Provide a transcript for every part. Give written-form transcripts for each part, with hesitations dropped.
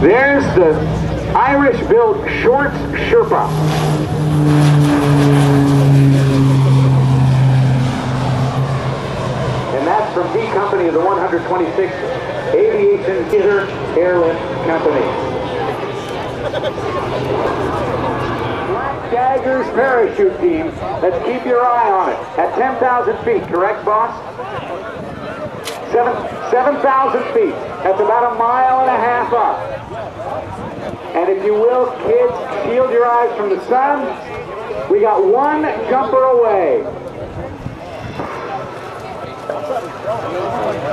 There's the Irish-built Shorts Sherpa. And that's from B Company of the 126th Aviation Theater Airlift Company. Black Daggers parachute team. Let's keep your eye on it. At 10,000 feet, correct, boss? 7,000 feet. That's about 1.5 miles up. And if you will, kids, shield your eyes from the sun. We got one jumper away.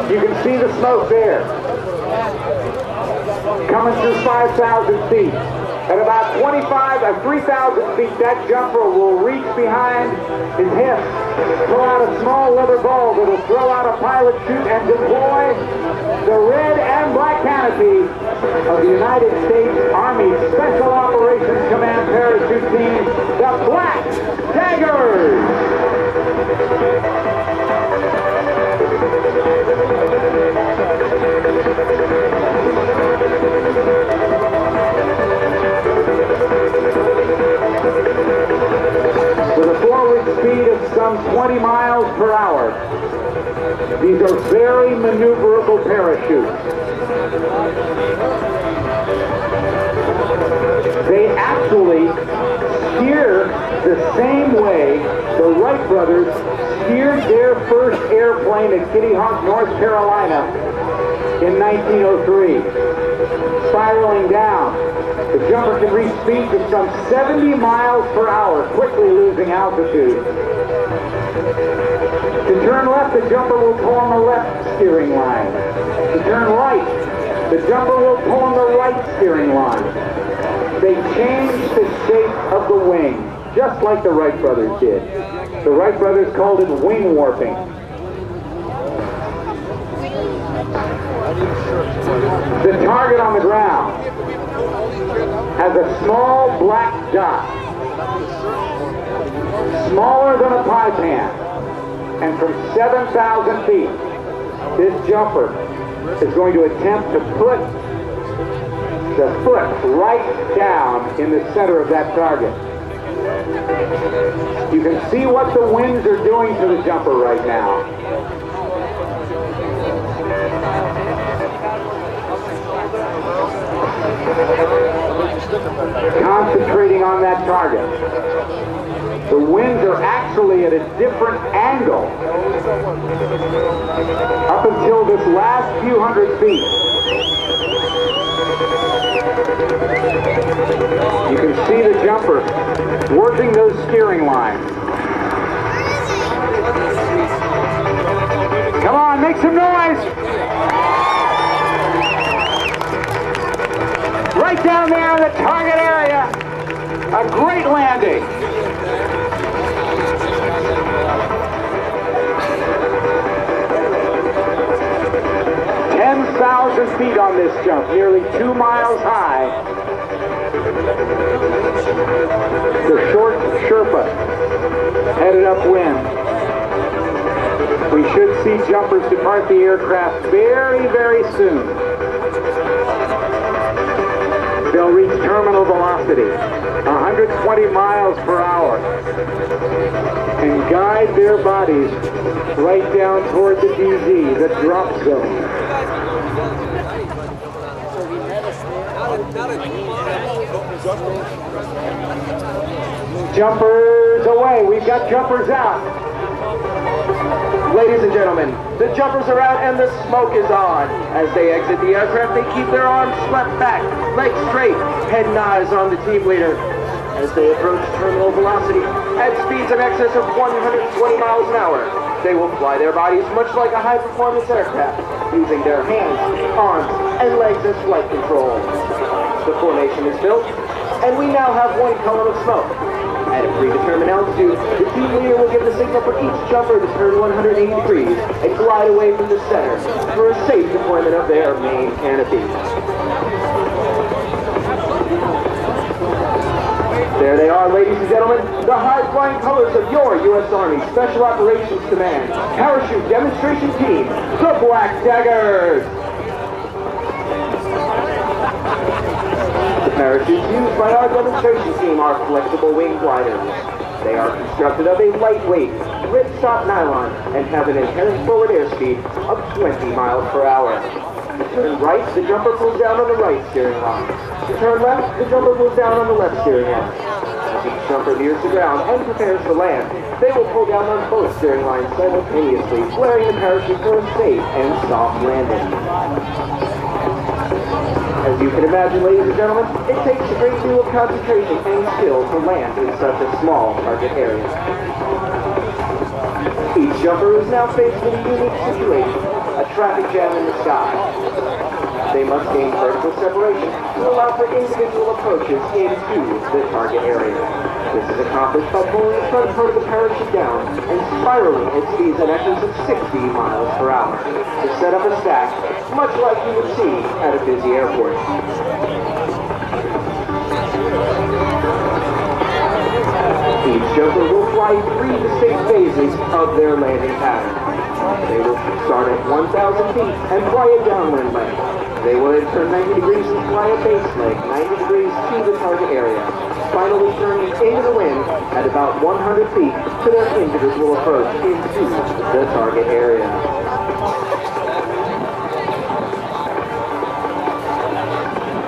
You can see the smoke there. Coming through 5,000 feet. At about 3,000 feet, that jumper will reach behind his hip, pull out a small leather ball that will throw out a pilot chute and deploy the red and black canopy of the United States Army Special Operations Command parachute team, the Black Daggers. With a forward speed of some 20 miles per hour, these are very maneuverable parachutes. They actually steer the same way the Wright brothers steered their first airplane at Kitty Hawk, North Carolina in 1903. Spiraling down, the jumper can reach speeds of some 70 miles per hour, quickly losing altitude. To turn left, the jumper will pull on the left steering line. To turn right, the jumper will pull on the right steering line. They changed the shape of the wing, just like the Wright brothers did. The Wright brothers called it wing warping. The target on the ground has a small black dot, smaller than a pie pan. And from 7,000 feet, this jumper is going to attempt to put the foot right down in the center of that target. You can see what the winds are doing to the jumper right now. Concentrating on that target. The winds are actually at a different angle up until this last few hundred feet. You can see the jumper working those steering lines. Come on, make some noise! Right down there in the target area, a great landing. 10,000 feet on this jump, nearly 2 miles high. The Short Sherpa headed upwind. We should see jumpers depart the aircraft very, very soon. They'll reach terminal velocity, 120 miles per hour, and guide their bodies right down toward the DZ, the drop zone. Jumpers away. We've got jumpers out. Ladies and gentlemen, the jumpers are out and the smoke is on. As they exit the aircraft, they keep their arms swept back, legs straight, head and eyes on the team leader. As they approach terminal velocity at speeds in excess of 120 miles an hour, they will fly their bodies much like a high-performance aircraft, using their hands, arms, and legs as flight control. The formation is built, and we now have one column of smoke. At a predetermined altitude, the team leader will give the signal for each jumper to turn 180 degrees and glide away from the center for a safe deployment of their main canopy. There they are, ladies and gentlemen, the high-flying colors of your U.S. Army Special Operations Command Parachute Demonstration Team, the Black Daggers. The parachutes used by our demonstration team are flexible wing gliders. They are constructed of a lightweight, ripstop nylon and have an inherent forward airspeed of 20 miles per hour. To turn right, the jumper pulls down on the right steering line. To turn left, the jumper pulls down on the left steering line. As each jumper nears the ground and prepares to land, they will pull down on both steering lines simultaneously, flaring the parachute for a safe and soft landing. As you can imagine, ladies and gentlemen, it takes a great deal of concentration and skill to land in such a small target area. Each jumper is now faced with a unique situation, a traffic jam in the sky. They must gain vertical separation to allow for individual approaches into the target area. This is accomplished by pulling the front part of the parachute down and spiraling at speeds in excess of 60 miles per hour to set up a stack, much like you would see at a busy airport. Each jumper will fly 3 distinct phases of their landing pattern. They will start at 1,000 feet and fly a downwind leg. They will then turn 90 degrees and fly a base leg 90 degrees to the target area, finally turning into the wind at about 100 feet to their individual approach into the target area.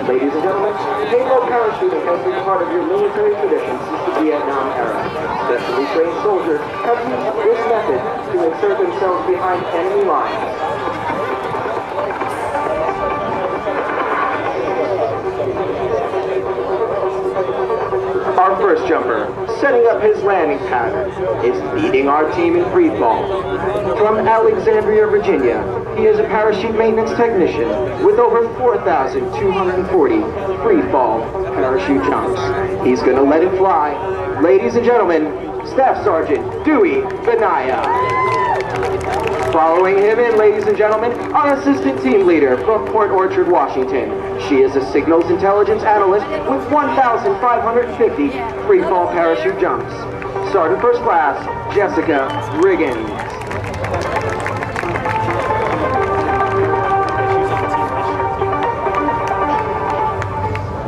Ladies and gentlemen, halo parachuting has been part of your military tradition since the Vietnam era. Specially trained soldiers have used this method to insert themselves behind enemy lines. Our first jumper, setting up his landing pattern, is leading our team in free fall. From Alexandria, Virginia, he is a parachute maintenance technician with over 4,240 free fall parachute jumps. He's gonna let it fly. Ladies and gentlemen, Staff Sergeant Dewey Benaya. Following him in, ladies and gentlemen, our assistant team leader from Port Orchard, Washington. She is a signals intelligence analyst with 1,550 free fall parachute jumps. Sergeant First Class Jessica Riggins.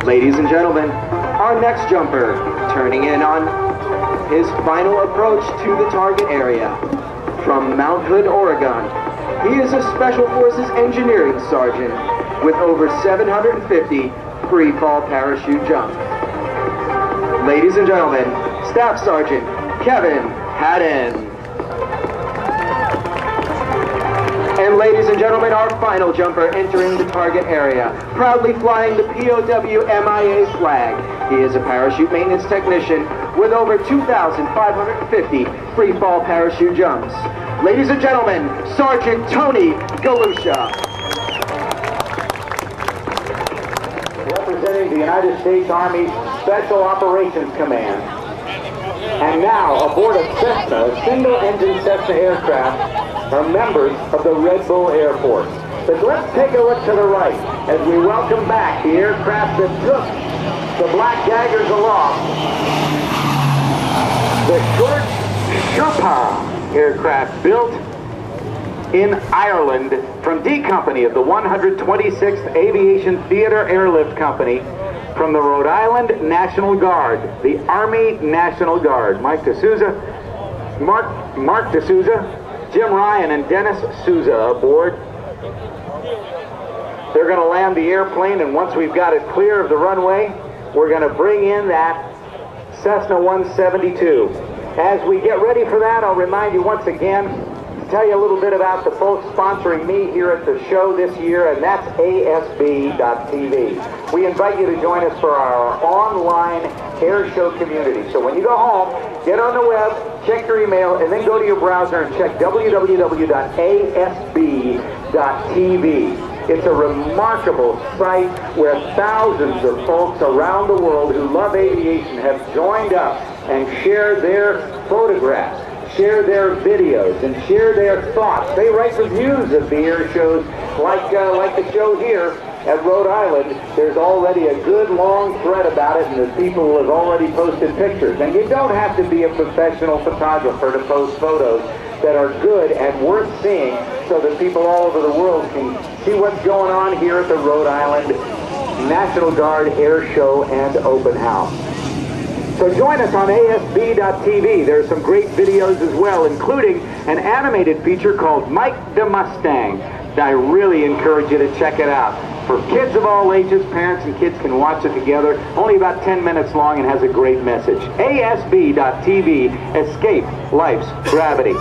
Ladies and gentlemen, our next jumper, turning in on his final approach to the target area. From Mount Hood, Oregon, he is a Special Forces engineering sergeant with over 750 free fall parachute jumps. Ladies and gentlemen, Staff Sergeant Kevin Haddon. And ladies and gentlemen, our final jumper entering the target area, proudly flying the POW MIA flag. He is a parachute maintenance technician with over 2,550 free fall parachute jumps. Ladies and gentlemen, Sergeant Tony Galusha. Representing the United States Army Special Operations Command. And now, aboard a Cessna, a single-engine Cessna aircraft, are members of the Red Bull Air Force. But let's take a look to the right as we welcome back the aircraft that took the Black Daggers aloft. The short Sherpa aircraft built in Ireland from D Company of the 126th Aviation Theater Airlift Company from the Rhode Island National Guard, the Army National Guard. Mark D'Souza, Jim Ryan and Dennis Souza aboard. They're going to land the airplane, and once we've got it clear of the runway, we're going to bring in that Cessna 172. As we get ready for that, I'll remind you once again, tell you a little bit about the folks sponsoring me here at the show this year, and that's ASB.TV. We invite you to join us for our online Airshow community. So when you go home, get on the web, check your email, and then go to your browser and check www.asb.tv. It's a remarkable site where thousands of folks around the world who love aviation have joined up and shared their photographs, share their videos, and share their thoughts. They write reviews of the air shows like the show here, at Rhode Island, there's already a good long thread about it, and the people have already posted pictures. And you don't have to be a professional photographer to post photos that are good and worth seeing so that people all over the world can see what's going on here at the Rhode Island National Guard Air Show and Open House. So join us on ASB.TV. There's some great videos as well, including an animated feature called Mike the Mustang. I really encourage you to check it out. For kids of all ages, parents and kids can watch it together. Only about 10 minutes long and has a great message. ASB.TV, escape life's gravity.